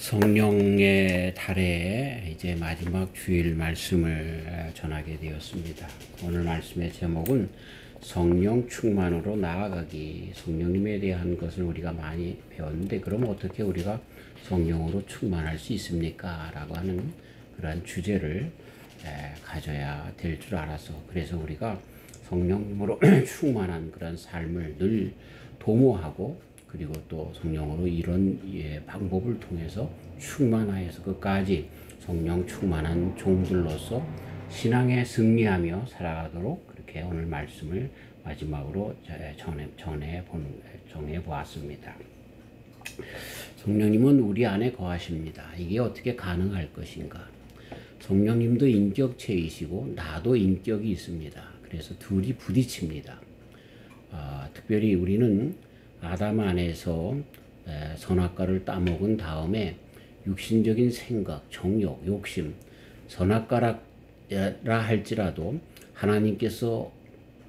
성령의 달에 이제 마지막 주일 말씀을 전하게 되었습니다. 오늘 말씀의 제목은 성령 충만으로 나아가기. 성령님에 대한 것을 우리가 많이 배웠는데, 그럼 어떻게 우리가 성령으로 충만할 수 있습니까? 라고 하는 그러한 주제를 가져야 될 줄 알아서, 그래서 우리가 성령님으로 충만한 그런 삶을 늘 도모하고, 그리고 또 성령으로 이런 방법을 통해서 충만하여서 끝까지 성령 충만한 종들로서 신앙에 승리하며 살아가도록 그렇게 오늘 말씀을 마지막으로 정해 보았습니다. 성령님은 우리 안에 거하십니다. 이게 어떻게 가능할 것인가? 성령님도 인격체이시고 나도 인격이 있습니다. 그래서 둘이 부딪힙니다. 특별히 우리는 아담 안에서 선악과를 따먹은 다음에 육신적인 생각, 정욕, 욕심, 선악과라 할지라도 하나님께서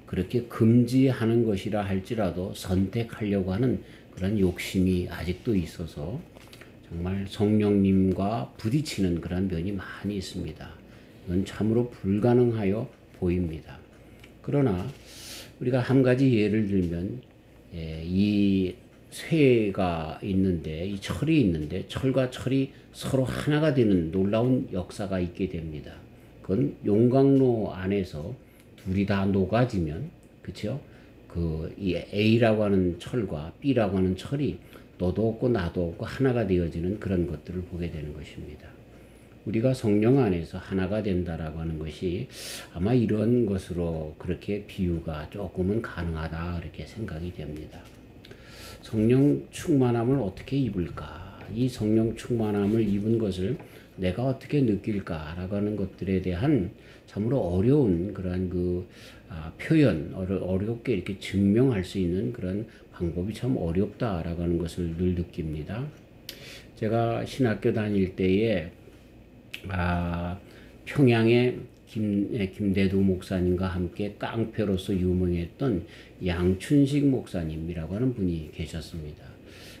그렇게 금지하는 것이라 할지라도 선택하려고 하는 그런 욕심이 아직도 있어서 정말 성령님과 부딪히는 그런 면이 많이 있습니다. 이건 참으로 불가능하여 보입니다. 그러나 우리가 한 가지 예를 들면 이 쇠가 있는데, 이 철이 있는데, 철과 철이 서로 하나가 되는 놀라운 역사가 있게 됩니다. 그건 용광로 안에서 둘이 다 녹아지면, 그쵸? 이 A라고 하는 철과 B라고 하는 철이 너도 없고 나도 없고 하나가 되어지는 그런 것들을 보게 되는 것입니다. 우리가 성령 안에서 하나가 된다라고 하는 것이 아마 이런 것으로 그렇게 비유가 조금은 가능하다 이렇게 생각이 됩니다. 성령 충만함을 어떻게 입을까? 이 성령 충만함을 입은 것을 내가 어떻게 느낄까라고 하는 것들에 대한 참으로 어려운 그런 표현, 어렵게 이렇게 증명할 수 있는 그런 방법이 참 어렵다라고 하는 것을 늘 느낍니다. 제가 신학교 다닐 때에 평양의 김대두 목사님과 함께 깡패로서 유명했던 양춘식 목사님이라고 하는 분이 계셨습니다.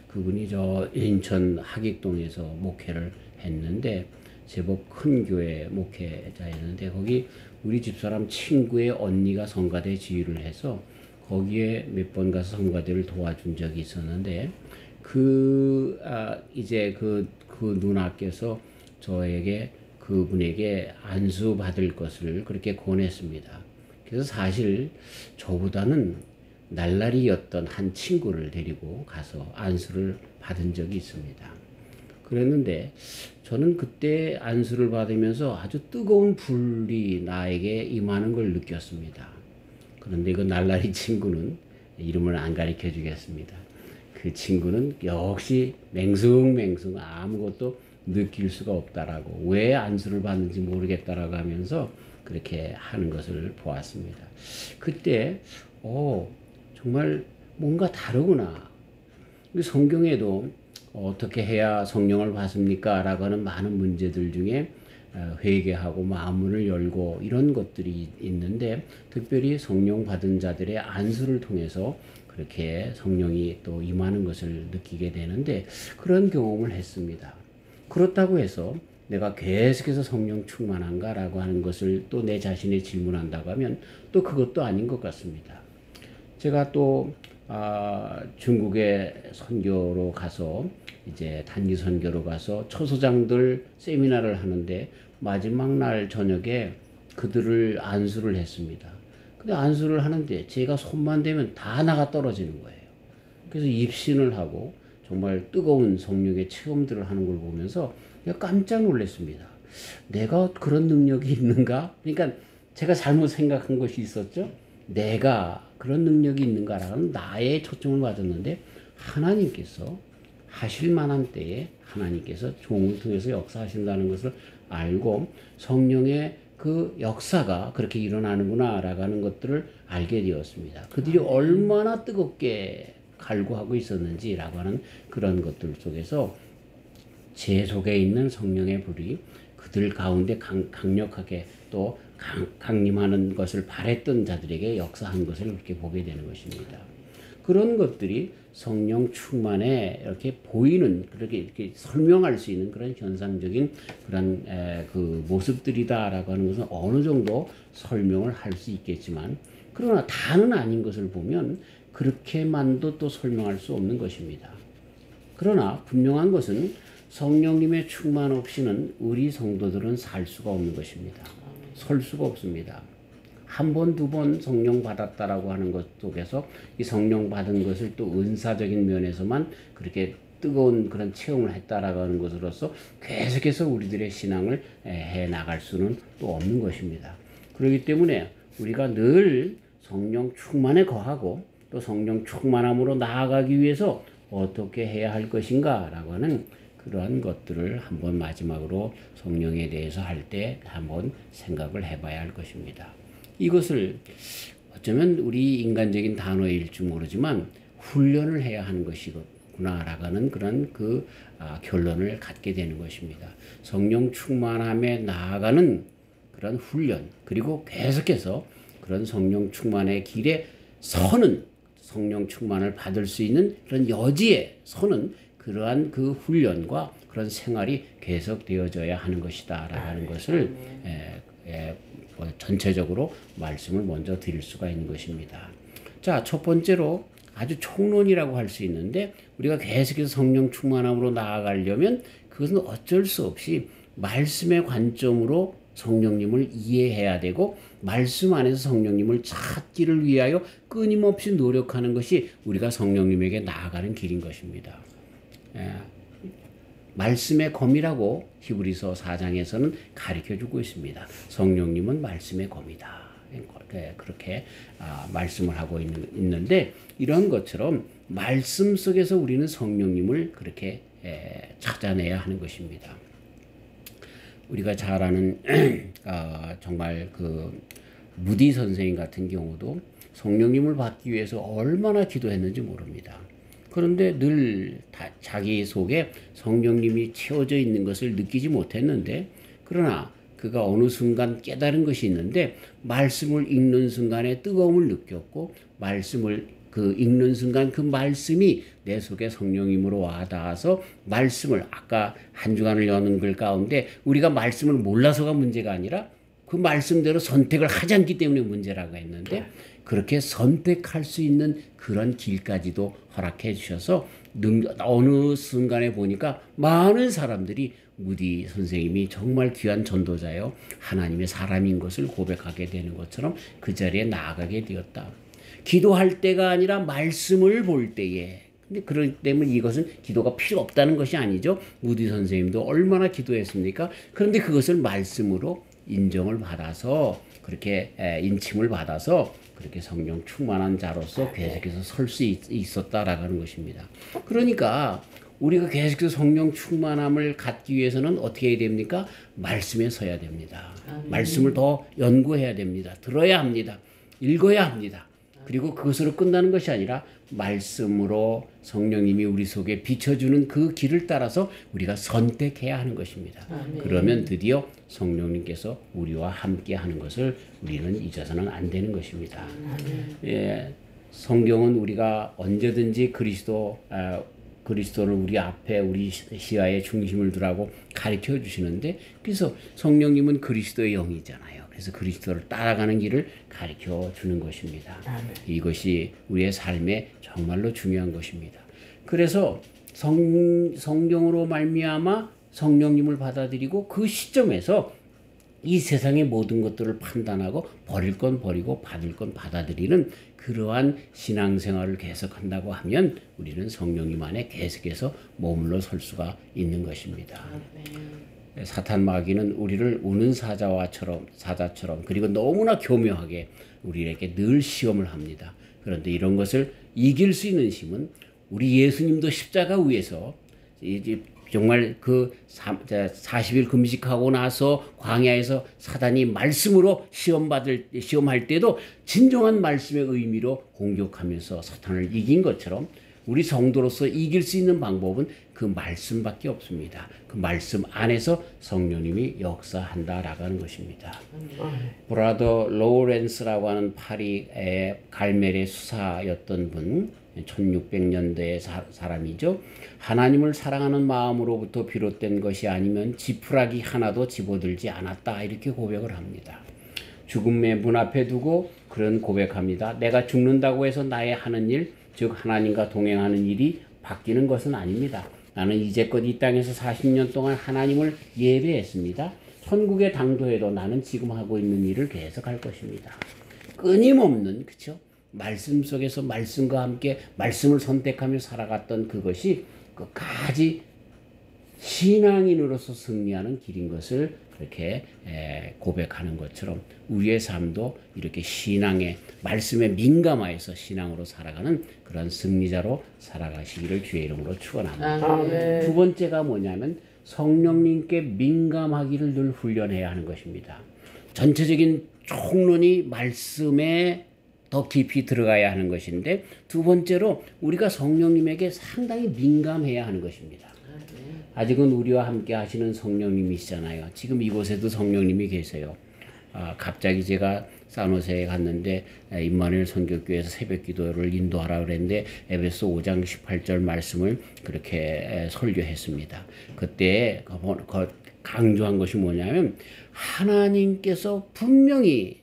그분이 저 인천 하객동에서 목회를 했는데, 제법 큰 교회 목회자였는데, 거기 우리 집사람 친구의 언니가 성가대 지휘를 해서 거기에 몇 번 가서 성가대를 도와준 적이 있었는데, 이제 그 누나께서 저에게 그분에게 안수 받을 것을 그렇게 권했습니다. 그래서 사실 저보다는 날라리였던 한 친구를 데리고 가서 안수를 받은 적이 있습니다. 그랬는데 저는 그때 안수를 받으면서 아주 뜨거운 불이 나에게 임하는 걸 느꼈습니다. 그런데 그 날라리 친구는 이름을 안 가르쳐 주겠습니다. 그 친구는 역시 맹숭맹숭 아무것도 느낄 수가 없다라고, 왜 안수를 받는지 모르겠다라고 하면서 그렇게 하는 것을 보았습니다. 그때 정말 뭔가 다르구나. 성경에도 어떻게 해야 성령을 받습니까? 라고 하는 많은 문제들 중에 회개하고 마음문을 열고 이런 것들이 있는데, 특별히 성령 받은 자들의 안수를 통해서 그렇게 성령이 또 임하는 것을 느끼게 되는데, 그런 경험을 했습니다. 그렇다고 해서 내가 계속해서 성령 충만한가 라고 하는 것을 또 내 자신에 질문한다고 하면 또 그것도 아닌 것 같습니다. 제가 또 중국에 선교로 가서, 이제 단기 선교로 가서 처소장들 세미나를 하는데, 마지막 날 저녁에 그들을 안수를 했습니다. 근데 안수를 하는데 제가 손만 대면 다 나가 떨어지는 거예요. 그래서 입신을 하고 정말 뜨거운 성령의 체험들을 하는 걸 보면서 깜짝 놀랐습니다. 내가 그런 능력이 있는가? 그러니까 제가 잘못 생각한 것이 있었죠. 내가 그런 능력이 있는가라는 나의 초점을 받았는데, 하나님께서 하실 만한 때에 하나님께서 종을 통해서 역사하신다는 것을 알고 성령의 그 역사가 그렇게 일어나는구나 라고 하는 것들을 알게 되었습니다. 그들이 얼마나 뜨겁게 갈구하고 있었는지라고 하는 그런 것들 속에서 제 속에 있는 성령의 불이 그들 가운데 강력하게 또 강림하는 것을 바랬던 자들에게 역사한 것을 그렇게 보게 되는 것입니다. 그런 것들이 성령 충만에 이렇게 보이는 그렇게 이렇게 설명할 수 있는 그런 현상적인 그런 그 모습들이다라고 하는 것은 어느 정도 설명을 할 수 있겠지만 그러나 다는 아닌 것을 보면 그렇게만도 또 설명할 수 없는 것입니다. 그러나 분명한 것은 성령님의 충만 없이는 우리 성도들은 살 수가 없는 것입니다. 설 수가 없습니다. 한 번, 두 번 성령 받았다라고 하는 것 속에서 이 성령 받은 것을 또 은사적인 면에서만 그렇게 뜨거운 그런 체험을 했다라고 하는 것으로서 계속해서 우리들의 신앙을 해 나갈 수는 또 없는 것입니다. 그렇기 때문에 우리가 늘 성령 충만에 거하고 또 성령 충만함으로 나아가기 위해서 어떻게 해야 할 것인가라고 하는 그러한 것들을 한번 마지막으로 성령에 대해서 할 때 한번 생각을 해봐야 할 것입니다. 이것을 어쩌면 우리 인간적인 단어일지 모르지만 훈련을 해야 하는 것이구나라고 하는 그런 결론을 갖게 되는 것입니다. 성령 충만함에 나아가는 그런 훈련 그리고 계속해서 그런 성령 충만의 길에 서는 성령 충만을 받을 수 있는 그런 여지에 서는 그러한 그 훈련과 그런 생활이 계속되어져야 하는 것이다라고 하는 것을 전체적으로 말씀을 먼저 드릴 수가 있는 것입니다. 자, 첫 번째로 아주 총론이라고 할 수 있는데 우리가 계속해서 성령 충만함으로 나아가려면 그것은 어쩔 수 없이 말씀의 관점으로 성령님을 이해해야 되고 말씀 안에서 성령님을 찾기를 위하여 끊임없이 노력하는 것이 우리가 성령님에게 나아가는 길인 것입니다. 말씀의 검이라고 히브리서 4장에서는 가르쳐주고 있습니다. 성령님은 말씀의 검이다. 그렇게 말씀을 하고 있는데 이런 것처럼 말씀 속에서 우리는 성령님을 그렇게 찾아내야 하는 것입니다. 우리가 잘 아는 정말 무디 선생님 같은 경우도 성령님을 받기 위해서 얼마나 기도했는지 모릅니다. 그런데 늘 자기 속에 성령님이 채워져 있는 것을 느끼지 못했는데 그러나 그가 어느 순간 깨달은 것이 있는데 말씀을 읽는 순간에 뜨거움을 느꼈고 말씀을 읽는 순간 그 말씀이 내 속에 성령님으로 와닿아서 말씀을 아까 한 주간을 여는 글 가운데 우리가 말씀을 몰라서가 문제가 아니라 그 말씀대로 선택을 하지 않기 때문에 문제라고 했는데 그렇게 선택할 수 있는 그런 길까지도 허락해 주셔서 어느 순간에 보니까 많은 사람들이 무디 선생님이 정말 귀한 전도자요 하나님의 사람인 것을 고백하게 되는 것처럼 그 자리에 나아가게 되었다. 기도할 때가 아니라 말씀을 볼 때에 근데 그렇기 때문에 이것은 기도가 필요 없다는 것이 아니죠. 무디 선생님도 얼마나 기도했습니까? 그런데 그것을 말씀으로 인정을 받아서 그렇게 인침을 받아서 그렇게 성령 충만한 자로서 계속해서 설 수 있었다라고 하는 것입니다. 그러니까 우리가 계속해서 성령 충만함을 갖기 위해서는 어떻게 해야 됩니까? 말씀에 서야 됩니다. 말씀을 더 연구해야 됩니다. 들어야 합니다. 읽어야 합니다. 그리고 그것으로 끝나는 것이 아니라 말씀으로 성령님이 우리 속에 비춰주는 그 길을 따라서 우리가 선택해야 하는 것입니다. 그러면 드디어 성령님께서 우리와 함께 하는 것을 우리는 잊어서는 안 되는 것입니다. 성경은 우리가 언제든지 그리스도를 우리 앞에 우리 시야의 중심을 두라고 가르쳐 주시는데 그래서 성령님은 그리스도의 영이잖아요. 그래서 그리스도를 따라가는 길을 가르쳐 주는 것입니다. 이것이 우리의 삶에 정말로 중요한 것입니다. 그래서 성경으로 말미암아 성령님을 받아들이고 그 시점에서 이 세상의 모든 것들을 판단하고 버릴 건 버리고 받을 건 받아들이는 그러한 신앙생활을 계속한다고 하면 우리는 성령님 안에 계속해서 머물러 설 수가 있는 것입니다. 사탄 마귀는 우리를 우는 사자처럼 그리고 너무나 교묘하게 우리에게 늘 시험을 합니다. 그런데 이런 것을 이길 수 있는 힘은 우리 예수님도 십자가 위에서 정말 40일 금식하고 나서 광야에서 사단이 말씀으로 시험할 때도 진정한 말씀의 의미로 공격하면서 사탄을 이긴 것처럼 우리 성도로서 이길 수 있는 방법은 그 말씀밖에 없습니다. 그 말씀 안에서 성령님이 역사한다라고 하는 것입니다. 브라더 로렌스라고 하는 파리의 갈멜의 수사였던 분, 1600년대의 사람이죠. 하나님을 사랑하는 마음으로부터 비롯된 것이 아니면 지푸라기 하나도 집어들지 않았다. 이렇게 고백을 합니다. 죽음의 문 앞에 두고 그런 고백합니다. 내가 죽는다고 해서 나의 하는 일, 즉 하나님과 동행하는 일이 바뀌는 것은 아닙니다. 나는 이제껏 이 땅에서 40년 동안 하나님을 예배했습니다. 천국에 당도해도 나는 지금 하고 있는 일을 계속할 것입니다. 끊임없는, 그렇죠? 말씀 속에서 말씀과 함께 말씀을 선택하며 살아갔던 그것이 끝까지 신앙인으로서 승리하는 길인 것을 그렇게 고백하는 것처럼 우리의 삶도 이렇게 신앙의 말씀에 민감하여서 신앙으로 살아가는 그런 승리자로 살아가시기를 주의 이름으로 축원합니다. 두 번째가 뭐냐면 성령님께 민감하기를 늘 훈련해야 하는 것입니다. 전체적인 총론이 말씀에 더 깊이 들어가야 하는 것인데, 두 번째로 우리가 성령님에게 상당히 민감해야 하는 것입니다. 아직은 우리와 함께 하시는 성령님이시잖아요. 지금 이곳에도 성령님이 계세요. 갑자기 제가 산호세에 갔는데 임마누엘 선교교회에서 새벽 기도를 인도하라 그랬는데 에베소 5장 18절 말씀을 그렇게 설교했습니다. 그때 강조한 것이 뭐냐면 하나님께서 분명히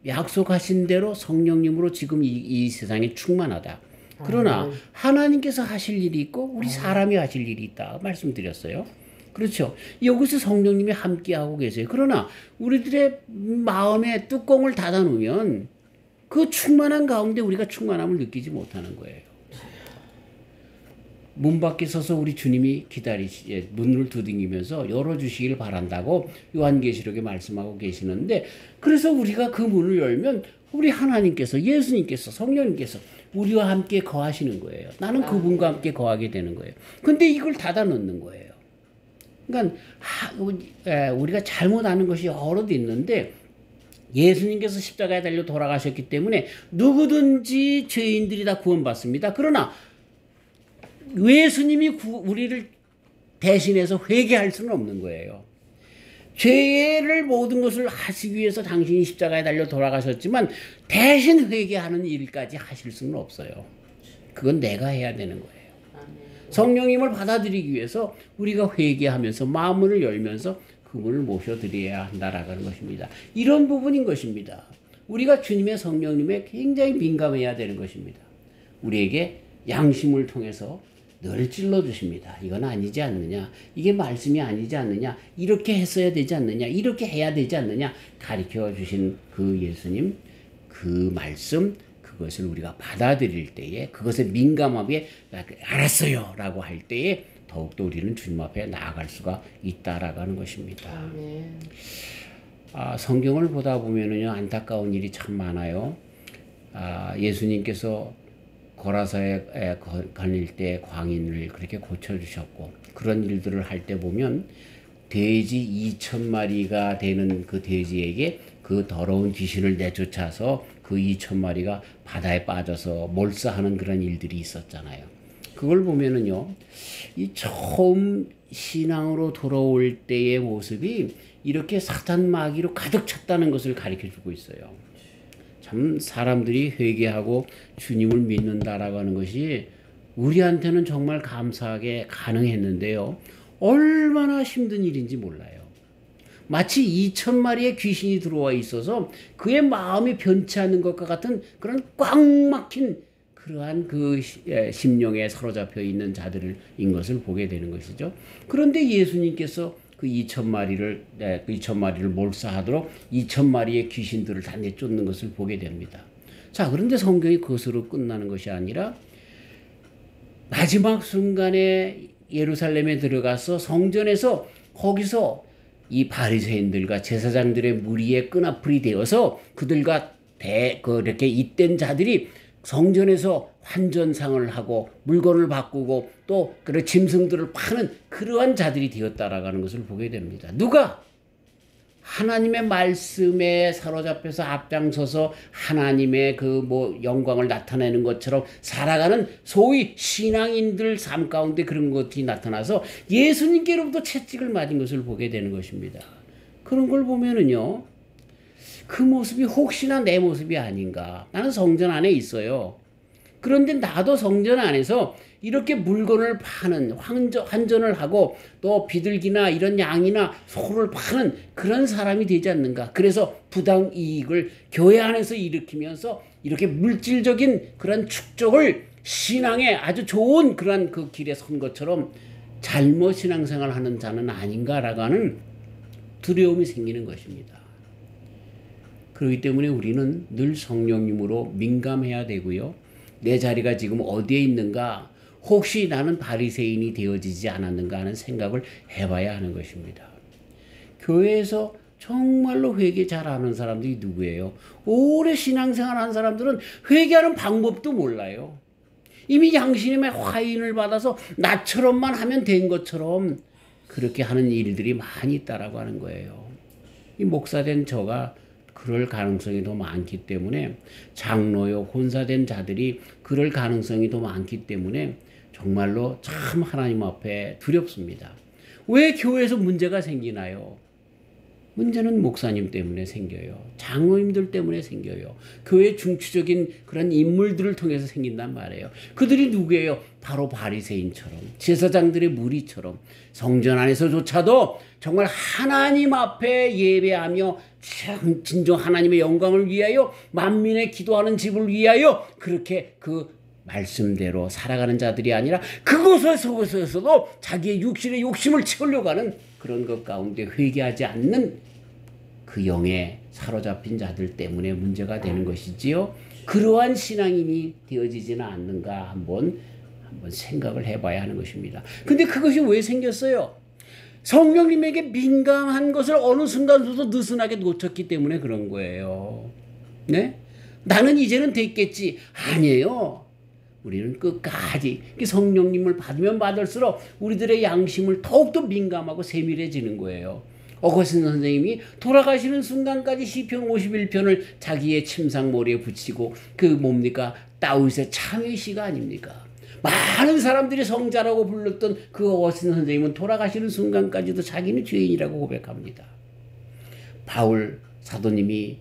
약속하신 대로 성령님으로 지금 이 세상에 충만하다. 그러나 하나님께서 하실 일이 있고 우리 사람이 하실 일이 있다 말씀드렸어요. 그렇죠. 여기서 성령님이 함께하고 계세요. 그러나 우리들의 마음에 뚜껑을 닫아놓으면 그 충만한 가운데 우리가 충만함을 느끼지 못하는 거예요. 문 밖에 서서 우리 주님이 문을 두드리면서 열어주시길 바란다고 요한계시록에 말씀하고 계시는데, 그래서 우리가 그 문을 열면 우리 하나님께서, 예수님께서, 성령님께서 우리와 함께 거하시는 거예요. 나는 그분과 함께 거하게 되는 거예요. 근데 이걸 닫아 놓는 거예요. 그러니까 우리가 잘못 아는 것이 여러 데 있는데, 예수님께서 십자가에 달려 돌아가셨기 때문에 누구든지 죄인들이 다 구원받습니다. 그러나 예수님이 우리를 대신해서 회개할 수는 없는 거예요. 죄를 모든 것을 하시기 위해서 당신이 십자가에 달려 돌아가셨지만 대신 회개하는 일까지 하실 수는 없어요. 그건 내가 해야 되는 거예요. 성령님을 받아들이기 위해서 우리가 회개하면서 마음을 열면서 그분을 모셔드려야 한다라는 것입니다. 이런 부분인 것입니다. 우리가 주님의 성령님에 굉장히 민감해야 되는 것입니다. 우리에게 양심을 통해서 늘 찔러주십니다. 이건 아니지 않느냐, 이게 말씀이 아니지 않느냐, 이렇게 했어야 되지 않느냐, 이렇게 해야 되지 않느냐 가르쳐 주신 그 예수님, 그 말씀, 그것을 우리가 받아들일 때에, 그것에 민감하게 알았어요 라고 할 때에 더욱더 우리는 주님 앞에 나아갈 수가 있다라고 하는 것입니다. 성경을 보다 보면은요, 안타까운 일이 참 많아요. 예수님께서 고라사에 걸릴 때 광인을 그렇게 고쳐주셨고, 그런 일들을 할 때 보면 돼지 2,000마리가 되는 그 돼지에게 그 더러운 귀신을 내쫓아서 그 2,000마리가 바다에 빠져서 몰사하는 그런 일들이 있었잖아요. 그걸 보면은요, 이 처음 신앙으로 돌아올 때의 모습이 이렇게 사탄 마귀로 가득 찼다는 것을 가르쳐 주고 있어요. 참 사람들이 회개하고 주님을 믿는다라고 하는 것이 우리한테는 정말 감사하게 가능했는데요, 얼마나 힘든 일인지 몰라요. 마치 2,000마리의 귀신이 들어와 있어서 그의 마음이 변치 않는 것과 같은 그런 꽉 막힌 그러한 그 심령에 사로잡혀 있는 자들인 것을 보게 되는 것이죠. 그런데 예수님께서 그 2,000마리를 몰사하도록 2,000마리의 귀신들을 다 내쫓는 것을 보게 됩니다. 자, 그런데 성경이 그것으로 끝나는 것이 아니라 마지막 순간에 예루살렘에 들어가서 성전에서 거기서 이 바리새인들과 제사장들의 무리에 끈앞풀이 되어서 그들과 그렇게 잇된 자들이 성전에서 환전상을 하고 물건을 바꾸고 또 그런 짐승들을 파는 그러한 자들이 되었다라고 하는 것을 보게 됩니다. 누가? 하나님의 말씀에 사로잡혀서 앞장서서 하나님의 그 영광을 나타내는 것처럼 살아가는 소위 신앙인들 삶 가운데 그런 것이 나타나서 예수님께로부터 채찍을 맞은 것을 보게 되는 것입니다. 그런 걸 보면은요, 그 모습이 혹시나 내 모습이 아닌가. 나는 성전 안에 있어요. 그런데 나도 성전 안에서 이렇게 물건을 파는 환전을 하고 또 비둘기나 이런 양이나 소를 파는 그런 사람이 되지 않는가. 그래서 부당 이익을 교회 안에서 일으키면서 이렇게 물질적인 그런 축적을 신앙에 아주 좋은 그런 그 길에 선 것처럼 잘못 신앙생활 하는 자는 아닌가라고 하는 두려움이 생기는 것입니다. 그렇기 때문에 우리는 늘 성령님으로 민감해야 되고요. 내 자리가 지금 어디에 있는가, 혹시 나는 바리새인이 되어지지 않았는가 하는 생각을 해봐야 하는 것입니다. 교회에서 정말로 회개 잘하는 사람들이 누구예요? 오래 신앙생활 한 사람들은 회개하는 방법도 몰라요. 이미 양심의 화인을 받아서 나처럼만 하면 된 것처럼 그렇게 하는 일들이 많이 있다라고 하는 거예요. 이 목사된 저가 그럴 가능성이 더 많기 때문에, 장로요 권사된 자들이 그럴 가능성이 더 많기 때문에 정말로 참 하나님 앞에 두렵습니다. 왜 교회에서 문제가 생기나요? 문제는 목사님 때문에 생겨요. 장로님들 때문에 생겨요. 교회 중추적인 그런 인물들을 통해서 생긴단 말이에요. 그들이 누구예요? 바로 바리새인처럼, 제사장들의 무리처럼 성전 안에서조차도 정말 하나님 앞에 예배하며 진정 하나님의 영광을 위하여 만민의 기도하는 집을 위하여 그렇게 그 말씀대로 살아가는 자들이 아니라 그곳에서도 자기의 육신의 욕심을 채우려고 하는 그런 것 가운데 회개하지 않는 그 영에 사로잡힌 자들 때문에 문제가 되는 것이지요. 그러한 신앙인이 되어지지는 않는가 한번 생각을 해봐야 하는 것입니다. 근데 그것이 왜 생겼어요? 성령님에게 민감한 것을 어느 순간부터 느슨하게 놓쳤기 때문에 그런 거예요. 네? 나는 이제는 됐겠지. 아니에요. 우리는 끝까지 성령님을 받으면 받을수록 우리들의 양심을 더욱더 민감하고 세밀해지는 거예요. 어거스틴 선생님이 돌아가시는 순간까지 시편 51편을 자기의 침상머리에 붙이고 그 뭡니까? 다윗의 참회시가 아닙니까? 많은 사람들이 성자라고 불렀던 그 어거스틴 선생님은 돌아가시는 순간까지도 자기는 죄인이라고 고백합니다. 바울 사도님이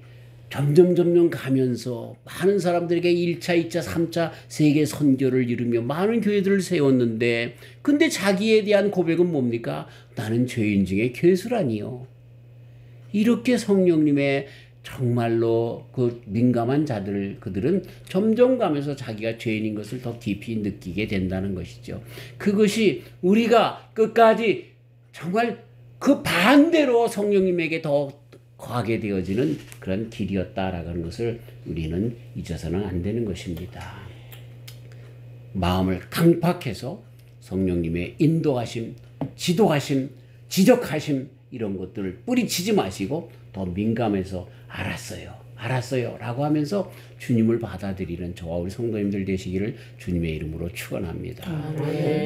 점점 가면서 많은 사람들에게 1차, 2차, 3차 세계 선교를 이루며 많은 교회들을 세웠는데, 근데 자기에 대한 고백은 뭡니까? 나는 죄인 중에 괴수라니요. 이렇게 성령님의 정말로 그 민감한 자들, 그들은 점점 가면서 자기가 죄인인 것을 더 깊이 느끼게 된다는 것이죠. 그것이 우리가 끝까지 정말 그 반대로 성령님에게 더 거하게 되어지는 그런 길이었다라는 것을 우리는 잊어서는 안 되는 것입니다. 마음을 강팍해서 성령님의 인도하심, 지도하심, 지적하심 이런 것들을 뿌리치지 마시고 더 민감해서 알았어요 라고 하면서 주님을 받아들이는 저와 우리 성도님들 되시기를 주님의 이름으로 축원합니다.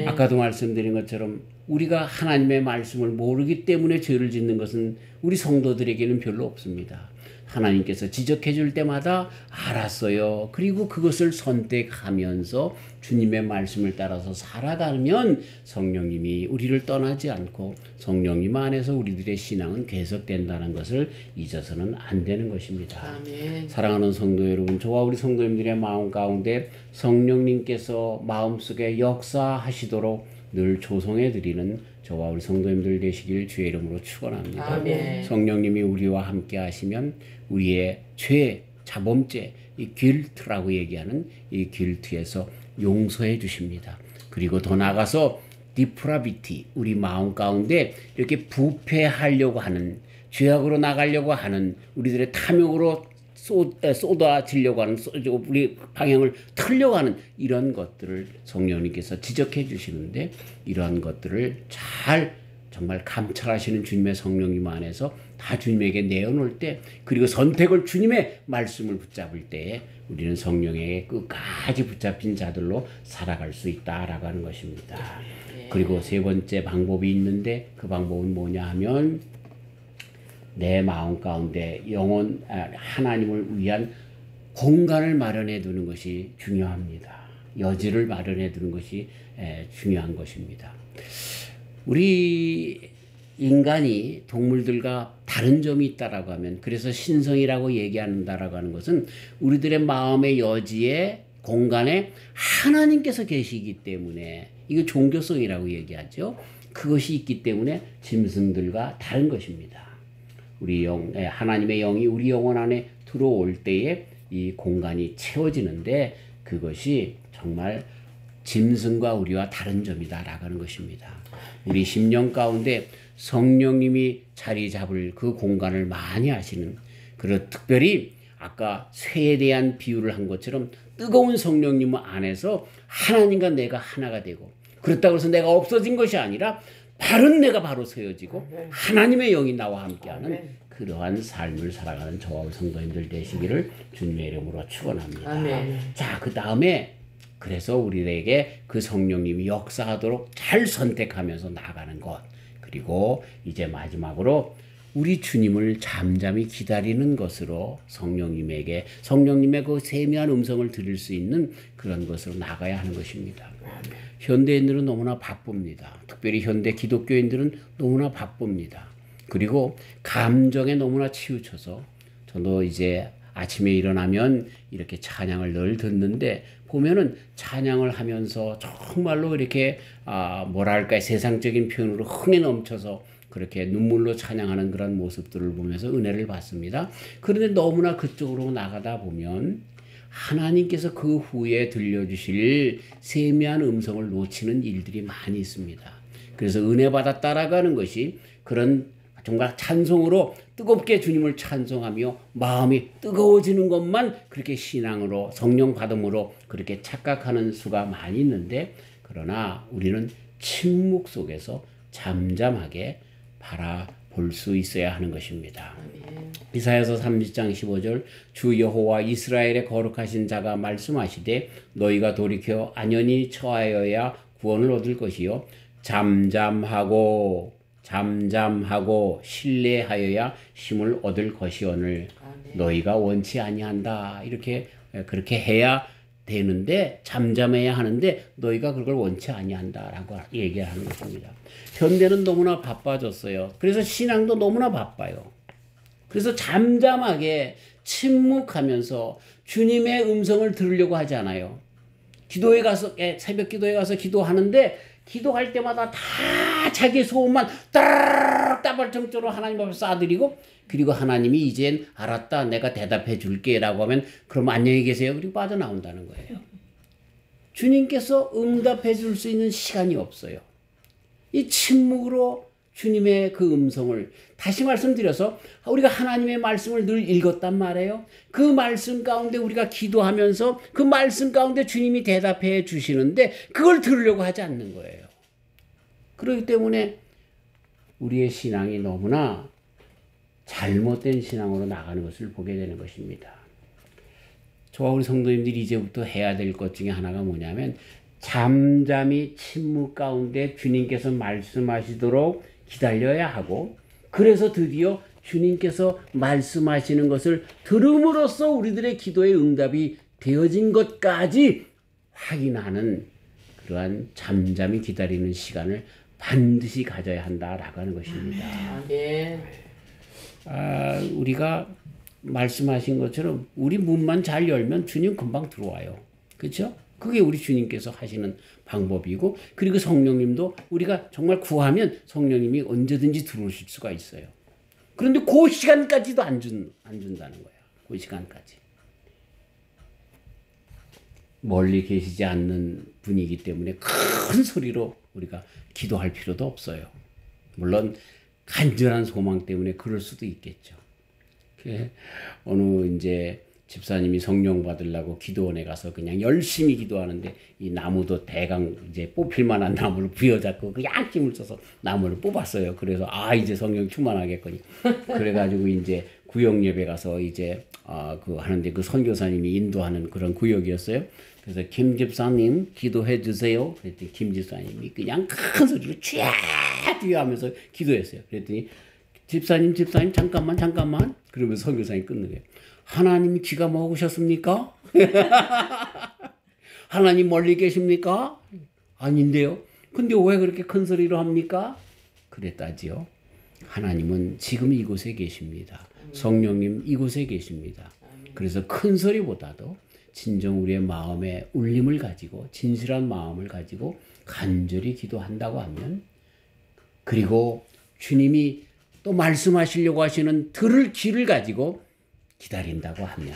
아까도 말씀드린 것처럼 우리가 하나님의 말씀을 모르기 때문에 죄를 짓는 것은 우리 성도들에게는 별로 없습니다. 하나님께서 지적해 줄 때마다 알았어요. 그리고 그것을 선택하면서 주님의 말씀을 따라서 살아가면 성령님이 우리를 떠나지 않고 성령님 안에서 우리들의 신앙은 계속된다는 것을 잊어서는 안 되는 것입니다. 아멘. 사랑하는 성도 여러분, 저와 우리 성도님들의 마음 가운데 성령님께서 마음속에 역사하시도록 늘 조성해 드리는 저와 우리 성도님들 되시길 주의 이름으로 축원합니다. 아멘. 성령님이 우리와 함께 하시면 우리의 죄, 자범죄, 이 길트라고 얘기하는 이 길트에서 용서해 주십니다. 그리고 더 나아가서 디프라비티, 우리 마음 가운데 이렇게 부패하려고 하는, 죄악으로 나가려고 하는, 우리들의 탐욕으로 쏟아지려고 하는, 우리 방향을 틀려고 하는 이런 것들을 성령님께서 지적해 주시는데, 이러한 것들을 잘 정말 감찰하시는 주님의 성령님 안에서 다 주님에게 내어놓을 때, 그리고 선택을 주님의 말씀을 붙잡을 때에 우리는 성령에게 끝까지 붙잡힌 자들로 살아갈 수 있다라고 하는 것입니다. 그리고 세 번째 방법이 있는데, 그 방법은 뭐냐 하면 내 마음 가운데 하나님을 위한 공간을 마련해 두는 것이 중요합니다. 여지를 마련해 두는 것이 중요한 것입니다. 우리 인간이 동물들과 다른 점이 있다라고 하면, 그래서 신성이라고 얘기한다라고 하는 것은 우리들의 마음의 여지에 공간에 하나님께서 계시기 때문에 이거 종교성이라고 얘기하죠. 그것이 있기 때문에 짐승들과 다른 것입니다. 하나님의 영이 우리 영혼 안에 들어올 때에 이 공간이 채워지는데 그것이 정말 짐승과 우리와 다른 점이다라고 하는 것입니다. 우리 심령 가운데 성령님이 자리 잡을 그 공간을 많이 하시는, 그리고 특별히 아까 쇠에 대한 비유를 한 것처럼 뜨거운 성령님 안에서 하나님과 내가 하나가 되고, 그렇다고 해서 내가 없어진 것이 아니라 바른 내가 바로 세워지고 하나님의 영이 나와 함께하는 그러한 삶을 살아가는 저와 성도님들 되시기를 주님의 이름으로 축원합니다. 자, 그 다음에 그래서 우리에게 그 성령님이 역사하도록 잘 선택하면서 나아가는 것, 그리고 이제 마지막으로 우리 주님을 잠잠히 기다리는 것으로 성령님의 그 세미한 음성을 들을 수 있는 그런 것으로 나가야 하는 것입니다. 현대인들은 너무나 바쁩니다. 특별히 현대 기독교인들은 너무나 바쁩니다. 그리고 감정에 너무나 치우쳐서, 저도 이제 아침에 일어나면 이렇게 찬양을 늘 듣는데 보면은 찬양을 하면서 정말로 이렇게 뭐랄까 세상적인 표현으로 흥에 넘쳐서 그렇게 눈물로 찬양하는 그런 모습들을 보면서 은혜를 받습니다. 그런데 너무나 그쪽으로 나가다 보면 하나님께서 그 후에 들려주실 세미한 음성을 놓치는 일들이 많이 있습니다. 그래서 은혜 받아 따라가는 것이 그런 정말 찬송으로 뜨겁게 주님을 찬송하며 마음이 뜨거워지는 것만 그렇게 신앙으로 성령 받음으로 그렇게 착각하는 수가 많이 있는데, 그러나 우리는 침묵 속에서 잠잠하게 바라볼 수 있어야 하는 것입니다. 이사야서 30장 15절 주 여호와 이스라엘의 거룩하신 자가 말씀하시되 너희가 돌이켜 안연히 처하여야 구원을 얻을 것이요 잠잠하고 신뢰하여야 힘을 얻을 것이오늘 너희가 원치 아니한다. 이렇게 그렇게 해야 되는데, 잠잠해야 하는데 너희가 그걸 원치 아니한다라고 얘기하는 것입니다. 현대는 너무나 바빠졌어요. 그래서 신앙도 너무나 바빠요. 그래서 잠잠하게 침묵하면서 주님의 음성을 들으려고 하지 않아요. 기도에 가서 새벽 기도에 가서 기도하는데 기도할 때마다 다 자기 소원만 따발정적으로 하나님 앞에 쌓아드리고, 그리고 하나님이 이젠 알았다 내가 대답해 줄게 라고 하면 그럼 안녕히 계세요 그리고 빠져나온다는 거예요. 주님께서 응답해 줄 수 있는 시간이 없어요. 이 침묵으로 주님의 그 음성을, 다시 말씀드려서 우리가 하나님의 말씀을 늘 읽었단 말이에요. 그 말씀 가운데 우리가 기도하면서 그 말씀 가운데 주님이 대답해 주시는데 그걸 들으려고 하지 않는 거예요. 그렇기 때문에 우리의 신앙이 너무나 잘못된 신앙으로 나가는 것을 보게 되는 것입니다. 저와 우리 성도님들이 이제부터 해야 될 것 중에 하나가 뭐냐면 잠잠히 침묵 가운데 주님께서 말씀하시도록 기다려야 하고, 그래서 드디어 주님께서 말씀하시는 것을 들음으로써 우리들의 기도의 응답이 되어진 것까지 확인하는 그러한 잠잠히 기다리는 시간을 반드시 가져야 한다라고 하는 것입니다. 우리가 말씀하신 것처럼 우리 문만 잘 열면 주님 금방 들어와요. 그렇죠? 그게 우리 주님께서 하시는 방법이고, 그리고 성령님도 우리가 정말 구하면 성령님이 언제든지 들어오실 수가 있어요. 그런데 그 시간까지도 안 준다는 거예요. 그 시간까지. 멀리 계시지 않는 분이기 때문에 큰 소리로 우리가 기도할 필요도 없어요. 물론 간절한 소망 때문에 그럴 수도 있겠죠. 어느 이제 집사님이 성령 받으려고 기도원에 가서 그냥 열심히 기도하는데 이 나무도 대강 이제 뽑힐 만한 나무를 부여잡고 그 약힘을 써서 나무를 뽑았어요. 그래서 이제 성령 충만하겠거니. 그래가지고 이제 구역 예배 가서 이제 그 하는데 그 선교사님이 인도하는 그런 구역이었어요. 그래서 김 집사님 기도해 주세요. 그랬더니 김 집사님이 그냥 큰 소리로 쥐야 하면서 기도했어요. 그랬더니 집사님 잠깐만 그러면서 선교사님이 끊는 거예요. 하나님이 귀가 먹으셨습니까? 하나님 멀리 계십니까? 아닌데요. 근데 왜 그렇게 큰 소리로 합니까? 그랬다지요. 하나님은 지금 이곳에 계십니다. 성령님 이곳에 계십니다. 그래서 큰 소리보다도 진정 우리의 마음에 울림을 가지고 진실한 마음을 가지고 간절히 기도한다고 하면, 그리고 주님이 또 말씀하시려고 하시는 들을 귀를 가지고 기다린다고 하면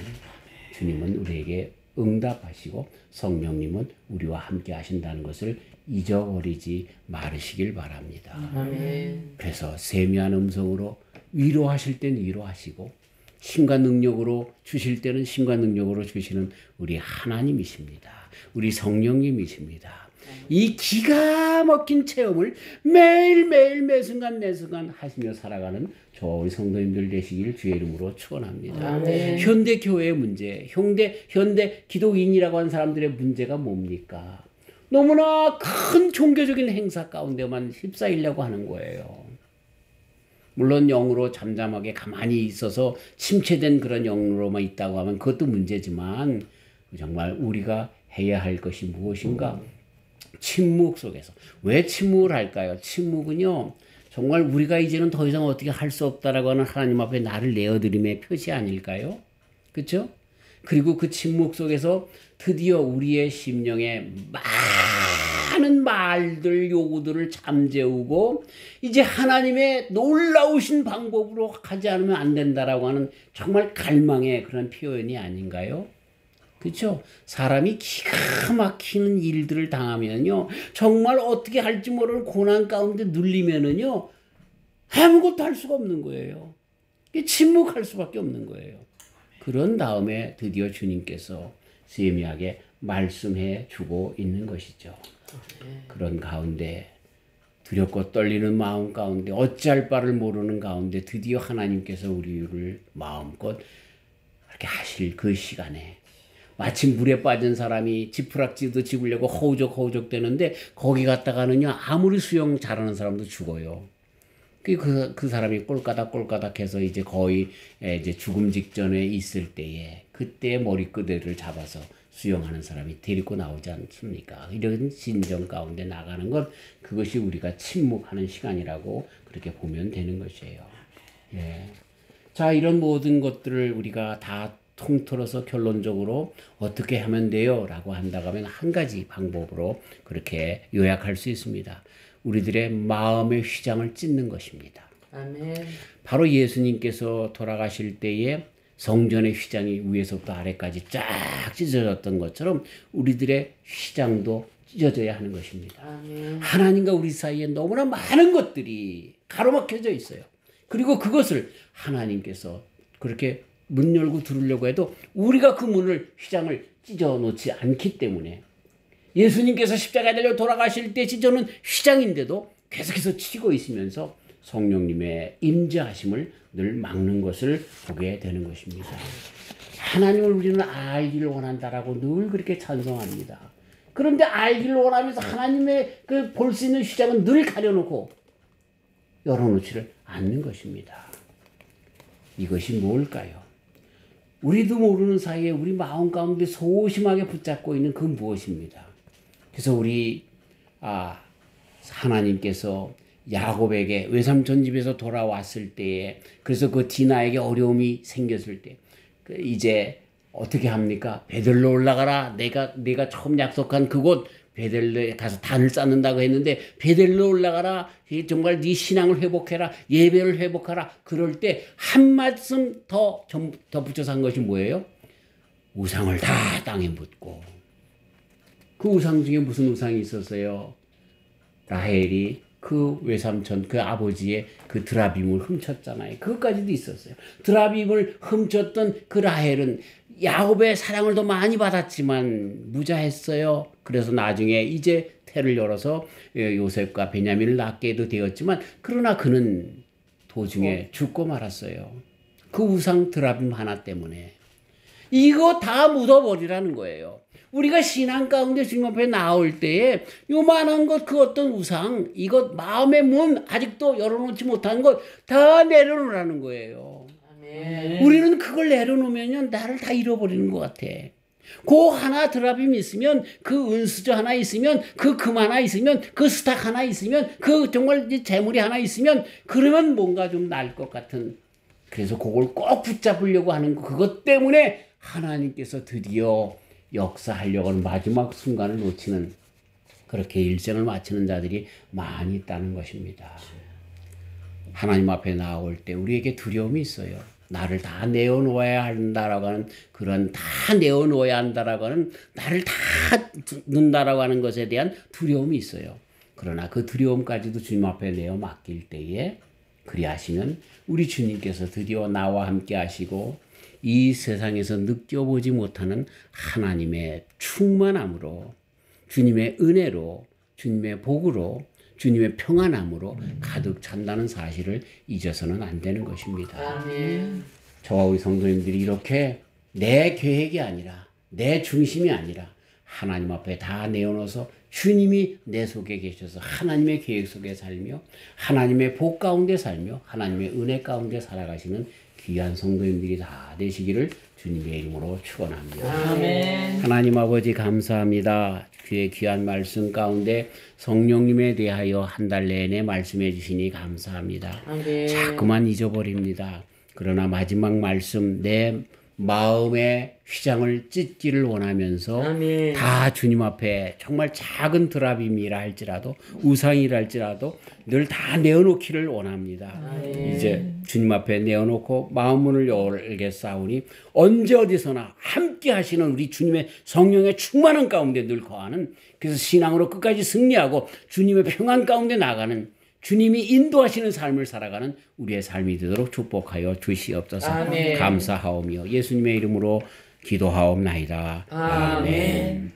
주님은 우리에게 응답하시고 성령님은 우리와 함께 하신다는 것을 잊어버리지 말으시길 바랍니다. 아멘. 그래서 세미한 음성으로 위로하실 땐 위로하시고 힘과 능력으로 주실 때는 힘과 능력으로 주시는 우리 하나님이십니다. 우리 성령님이십니다. 이 기가 막힌 체험을 매일매일 매순간 매순간 하시며 살아가는 저 우리 성도님들 되시길 주의 이름으로 축원합니다. 현대 교회의 문제, 현대 기독인이라고 하는 사람들의 문제가 뭡니까? 너무나 큰 종교적인 행사 가운데만 휩싸이려고 하는 거예요. 물론 영으로 잠잠하게 가만히 있어서 침체된 그런 영으로만 있다고 하면 그것도 문제지만, 정말 우리가 해야 할 것이 무엇인가? 침묵 속에서. 왜 침묵을 할까요? 침묵은요, 정말 우리가 이제는 더 이상 어떻게 할 수 없다라고 하는 하나님 앞에 나를 내어드림의 표시 아닐까요? 그렇죠? 그리고 그 침묵 속에서 드디어 우리의 심령에 많은 말들, 요구들을 잠재우고 이제 하나님의 놀라우신 방법으로 하지 않으면 안 된다라고 하는 정말 갈망의 그런 표현이 아닌가요? 그렇죠? 사람이 기가 막히는 일들을 당하면요, 정말 어떻게 할지 모르는 고난 가운데 눌리면은요, 아무것도 할 수가 없는 거예요. 침묵할 수밖에 없는 거예요. 그런 다음에 드디어 주님께서 세미하게 말씀해 주고 있는 것이죠. 그런 가운데 두렵고 떨리는 마음 가운데 어찌할 바를 모르는 가운데 드디어 하나님께서 우리를 마음껏 이렇게 하실 그 시간에, 마치 물에 빠진 사람이 지푸락지도 집으려고 허우적 되는데 거기 갔다가는요, 아무리 수영 잘하는 사람도 죽어요. 그 사람이 꼴까닥 해서 이제 거의 이제 죽음 직전에 있을 때에, 그때 머리끄대를 잡아서 수영하는 사람이 데리고 나오지 않습니까? 이런 진정 가운데 나가는 것, 그것이 우리가 침묵하는 시간이라고 그렇게 보면 되는 것이에요. 예. 자, 이런 모든 것들을 우리가 다 통틀어서 결론적으로 어떻게 하면 돼요? 라고 한다고 하면 한 가지 방법으로 그렇게 요약할 수 있습니다. 우리들의 마음의 휘장을 찢는 것입니다. 아멘. 바로 예수님께서 돌아가실 때에 성전의 휘장이 위에서부터 아래까지 쫙 찢어졌던 것처럼 우리들의 휘장도 찢어져야 하는 것입니다. 아멘. 하나님과 우리 사이에 너무나 많은 것들이 가로막혀져 있어요. 그리고 그것을 하나님께서 그렇게 문 열고 들으려고 해도 우리가 그 문을, 휘장을 찢어 놓지 않기 때문에, 예수님께서 십자가에 달려 돌아가실 때 찢어놓은 휘장인데도 계속해서 치고 있으면서 성령님의 임재하심을 늘 막는 것을 보게 되는 것입니다. 하나님을 우리는 알기를 원한다라고 늘 그렇게 찬송합니다. 그런데 알기를 원하면서 하나님의 그 볼 수 있는 휘장은 늘 가려놓고 열어놓지를 않는 것입니다. 이것이 뭘까요? 우리도 모르는 사이에 우리 마음 가운데 소심하게 붙잡고 있는 그 무엇입니다. 그래서 우리 하나님께서 야곱에게 외삼촌 집에서 돌아왔을 때에, 그래서 그 디나에게 어려움이 생겼을 때 이제 어떻게 합니까? 베들로 올라가라. 내가 처음 약속한 그곳 베들로에 가서 단을 쌓는다고 했는데 베들로 올라가라. 정말 네 신앙을 회복해라. 예배를 회복하라. 그럴 때 한 말씀 더 붙여서 한 것이 뭐예요? 우상을 다 땅에 묻고. 그 우상 중에 무슨 우상이 있었어요? 라헬이 그 외삼촌, 그 아버지의 그 드라빔을 훔쳤잖아요. 그것까지도 있었어요. 드라빔을 훔쳤던 그 라헬은 야곱의 사랑을 더 많이 받았지만 무자했어요. 그래서 나중에 이제 태를 열어서 요셉과 베냐민을 낳게도 되었지만, 그러나 그는 도중에 죽고 말았어요. 그 우상 드라빔 하나 때문에. 이거 다 묻어버리라는 거예요. 우리가 신앙 가운데 주님 앞에 나올 때에 요만한 것, 그 어떤 우상, 이것 마음의 문 아직도 열어놓지 못한 것 다 내려놓으라는 거예요. 아멘. 우리는 그걸 내려놓으면 나를 다 잃어버리는 것 같아. 그 하나 드라빔 있으면, 그 은수저 하나 있으면, 그 금 하나 있으면, 그 스탁 하나 있으면, 그 정말 재물이 하나 있으면, 그러면 뭔가 좀 나을 것 같은. 그래서 그걸 꼭 붙잡으려고 하는 거, 그것 때문에 하나님께서 드디어 역사하려고 하는 마지막 순간을 놓치는 그렇게 일생을 마치는 자들이 많이 있다는 것입니다. 하나님 앞에 나올 때 우리에게 두려움이 있어요. 나를 다 내어놓아야 한다라고 하는 그런 다 내어놓아야 한다라고 하는 나를 다 넣는다라고 하는 것에 대한 두려움이 있어요. 그러나 그 두려움까지도 주님 앞에 내어 맡길 때에 그리하시면 우리 주님께서 드디어 나와 함께 하시고 이 세상에서 느껴보지 못하는 하나님의 충만함으로 주님의 은혜로 주님의 복으로 주님의 평안함으로 가득 찬다는 사실을 잊어서는 안 되는 것입니다. 아멘. 저와 우리 성도님들이 이렇게 내 계획이 아니라 내 중심이 아니라 하나님 앞에 다 내어놓아서 주님이 내 속에 계셔서 하나님의 계획 속에 살며 하나님의 복 가운데 살며 하나님의 은혜 가운데 살아가시는 귀한 성도님들이 다 되시기를 주님의 이름으로 축원합니다. 아멘. 하나님 아버지 감사합니다. 그의 귀한 말씀 가운데 성령님에 대하여 한 달 내내 말씀해 주시니 감사합니다. 아멘. 자꾸만 잊어버립니다. 그러나 마지막 말씀 내 마음의 휘장을 찢기를 원하면서 아멘. 다 주님 앞에 정말 작은 드랍임이라 할지라도 우상이라 할지라도 늘 다 내어놓기를 원합니다. 아멘. 이제 주님 앞에 내어놓고 마음문을 열게 싸우니 언제 어디서나 함께 하시는 우리 주님의 성령의 충만한 가운데 늘 거하는 그래서 신앙으로 끝까지 승리하고 주님의 평안 가운데 나가는 주님이 인도하시는 삶을 살아가는 우리의 삶이 되도록 축복하여 주시옵소서. 아멘. 감사하오며 예수님의 이름으로 기도하옵나이다. 아멘.